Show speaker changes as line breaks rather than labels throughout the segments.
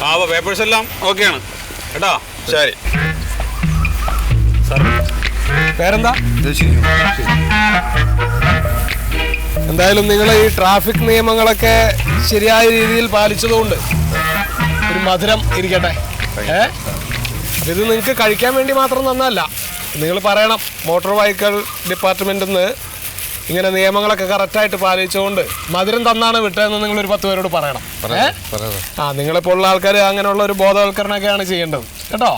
ആ പേപ്പേഴ്സ് എല്ലാം ഓക്കെയാണ് കേട്ടോ. ശരി സാർ.
പേരെന്താ? എന്തായാലും നിങ്ങൾ ഈ ട്രാഫിക് നിയമങ്ങളൊക്കെ ശരിയായ രീതിയിൽ പാലിച്ചതുകൊണ്ട് ഒരു മധുരം ഇരിക്കട്ടെ. ഇത് നിങ്ങൾക്ക് കഴിക്കാൻ വേണ്ടി മാത്രം തന്നല്ല, നിങ്ങൾ പറയണം മോട്ടോർ വെഹിക്കിൾ ഡിപ്പാർട്ട്മെന്റിൽ നിന്ന് ഇങ്ങനെ നിയമങ്ങളൊക്കെ കറക്റ്റായിട്ട് പാലിച്ചുകൊണ്ട് മധുരം തന്നാണ് വിട്ടതെന്ന് നിങ്ങളൊരു 10 പേരോട് പറയണം. നിങ്ങളെപ്പോലുള്ള ആൾക്കാർ അങ്ങനെയുള്ള ഒരു ബോധവൽക്കരണമൊക്കെയാണ് ചെയ്യേണ്ടത് കേട്ടോ.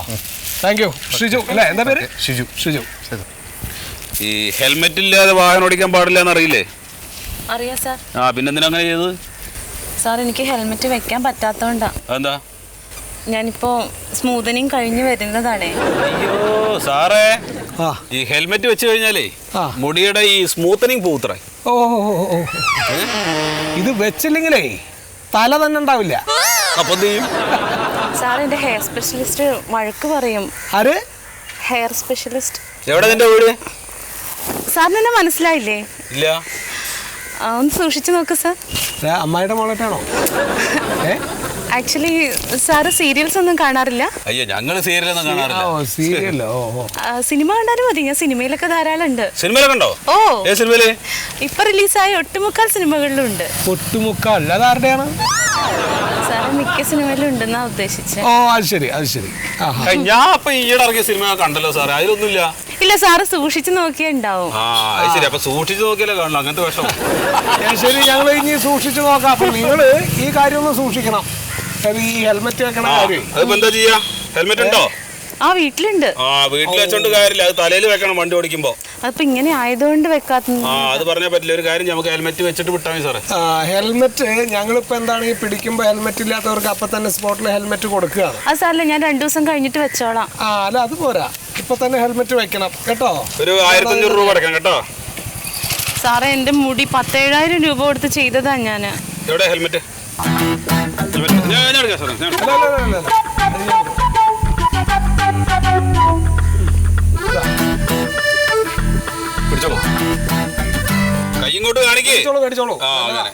Thank you. ഷിജു അല്ലേ? എന്താ പേര്? ഷിജു.
ഈ ഹെൽമെറ്റ് ഇല്ലാതെ വാഹനം ഓടിക്കാൻ പാടില്ല എന്നറിയില്ലേ?
അറിയാം സാർ.
പിന്നെന്തിനാ അങ്ങനെ ചെയ്തത്?
സാർ എനിക്ക് ഹെൽമെറ്റ് വെക്കാൻ പറ്റാത്തോണ്ടാ.
എന്താ?
ഞാനിപ്പോ സ്മൂതനിങ് കഴിഞ്ഞു വരുന്നതാണേ.
അയ്യോ സാറേ, ഈ ഹെൽമെറ്റ് വെച്ച് കഴിഞ്ഞാലേ മുടിയുടെ ഈ സ്മൂത്തനിങ് പോത്രേ.
ഓ, ഇത് വെച്ചില്ലെങ്കിലേ തല തന്നെ ഉണ്ടാവില്ല.
അപ്പൊ
സാർ എന്റെ ഹെയർ സ്പെഷ്യലിസ്റ്റ് വഴക്ക് പറയും.
ആര്?
Hair specialist.
എവിടെ നിന്റെ വീട്?
സാറിന് എന്നെ മനസ്സിലായില്ലേ?
ഇല്ല.
ഒന്ന് സൂക്ഷിച്ചു നോക്ക് സാർ.
അമ്മായിയുടെ മോളറ്റാണോ?
ആക്ച്വലി സാറ് സീരിയൽസ് ഒന്നും കാണാറില്ല?
അയ്യോ, ഞങ്ങള് സീരിയലൊന്നും കാണാറില്ല.
സിനിമ കണ്ടാലും മതി, ഞാൻ സിനിമയിലൊക്കെ ധാരാളം ഉണ്ട്.
സിനിമയിലൊക്കെ ഉണ്ടോ?
ഓ,
സിനിമയില്
ഇപ്പൊ റിലീസായ ഒട്ടുമുക്കാൽ സിനിമകളിലും ഉണ്ട്.
ഒട്ടുമുക്കാൽ അതാരുടെയാണ്?
സാറ് മിക്ക സിനിമയിലും ഉണ്ടെന്നാ ഉദ്ദേശിച്ചത്.
ഓ, അത് ശരി.
ഞാൻ അപ്പൊ ഈയിടെ ഇറങ്ങിയ സിനിമ കണ്ടല്ലോ സാറേ, അതിലൊന്നുമില്ല.
ഇല്ല, സാറ് സൂക്ഷിച്ചു നോക്കിയാ ഉണ്ടാവും.
ശരി, അപ്പൊ സൂക്ഷിച്ചു നോക്കിയാലേ കാണണം അങ്ങനത്തെ വിഷം.
ശരി, ഞങ്ങൾ ഇനി സൂക്ഷിച്ചു നോക്കാം. അപ്പൊ നിങ്ങള് ഈ കാര്യം ഒന്ന് സൂക്ഷിക്കണം. ഈ ഹെൽമെറ്റ് വെക്കണ കാര്യം
അതിപ്പോ എന്താ ചെയ്യാ? ഹെൽമെറ്റ് ഉണ്ടോ?
വീട്ടിലുണ്ട്.
വീട്ടിൽ വെച്ചോണ്ട് കാര്യമില്ല, അത് തലയിൽ വെക്കണം വണ്ടി ഓടിക്കുമ്പോ.
അതിപ്പോ ഇങ്ങനെ ആയതുകൊണ്ട് വെക്കാത്ത.
അത് പറഞ്ഞാൽ പറ്റില്ല. ഒരു കാര്യം, നമുക്ക് ഹെൽമെറ്റ് വെച്ചിട്ട് വിട്ടാൽ മതി സാറേ.
ഹെൽമെറ്റ് ഞങ്ങളിപ്പോ എന്താണ് ഈ പിടിക്കുമ്പോ ഹെൽമെറ്റ് ഇല്ലാത്തവർക്ക് അപ്പൊ തന്നെ സ്പോട്ടിൽ ഹെൽമെറ്റ് കൊടുക്കുകയാണ്.
അത് സാറല്ല, ഞാൻ 2 ദിവസം കഴിഞ്ഞിട്ട് വെച്ചോളാം.
അല്ല, അത് പോരാ, ഇപ്പൊ തന്നെ ഹെൽമെറ്റ് വെക്കണം കേട്ടോ.
ഒരു 1500 രൂപ അടക്കണം കേട്ടോ.
സാറേ, എന്റെ മുടി 17,000 രൂപ കൊടുത്ത് ചെയ്തതാ ഞാന്.
എവിടെ ഹെൽമെറ്റ്? പിടിച്ചോളൂ, കൈ ഇങ്ങോട്ട് കാണിക്കേ. അങ്ങനെ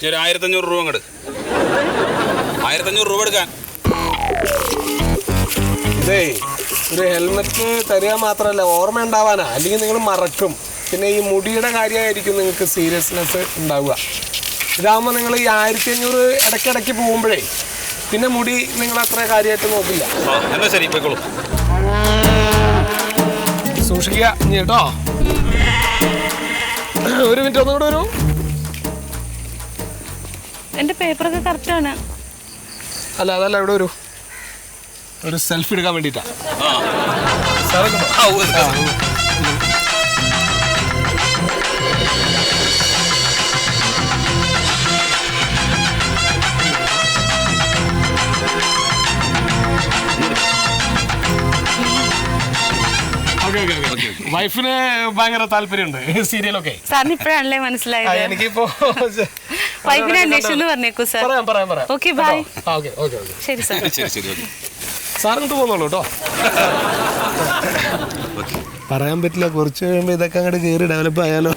ഒരു 1500 രൂപ ഇങ്ങോട്ട്. 1500 രൂപ എടുക്കാൻ.
ഇതേ ഒരു ഹെൽമെറ്റ് തരിക മാത്രമല്ല, ഓർമ്മ ഉണ്ടാവാനാ, അല്ലെങ്കിൽ നിങ്ങൾ മറക്കും. പിന്നെ ഈ മുടിയുടെ കാര്യമായിരിക്കും നിങ്ങൾക്ക് സീരിയസ്നെസ് ഉണ്ടാവുക. ഇതാകുമ്പോൾ നിങ്ങൾ ഈ 1500 ഇടയ്ക്കിടയ്ക്ക് പോകുമ്പോഴേ പിന്നെ മുടി നിങ്ങൾ അത്ര കാര്യമായിട്ട് നോക്കില്ല.
എന്നാ ശരി, പോയിക്കോളൂ.
സൂക്ഷിക്കുക ഇനി കേട്ടോ. ഒരു മിനിറ്റ് ഒന്നുകൂടെ വരൂ.
എന്റെ പേപ്പറൊക്കെ കറക്റ്റ് ആണ്.
അതല്ല, ഇവിടെ ഒരു സെൽഫി എടുക്കാൻ വേണ്ടിട്ടാ. വൈഫിന് ഭയങ്കര താല്പര്യമുണ്ട് സീരിയലൊക്കെ.
സാറിന് ഇപ്പോഴാണല്ലേ മനസ്സിലായത്?
എനിക്കിപ്പോ
വൈഫിനെ അന്വേഷിച്ചു പറഞ്ഞേക്കൂ സാർ.
പറയാം.
Okay, bye.
ശരി സാർ.
സാറിന് പോകുന്നുള്ളൂ കേട്ടോ. പറയാൻ പറ്റില്ല, കുറച്ച് കഴിയുമ്പോ ഇതൊക്കെ അങ്ങോട്ട് കയറി ഡെവലപ്പ് ആയാലോ.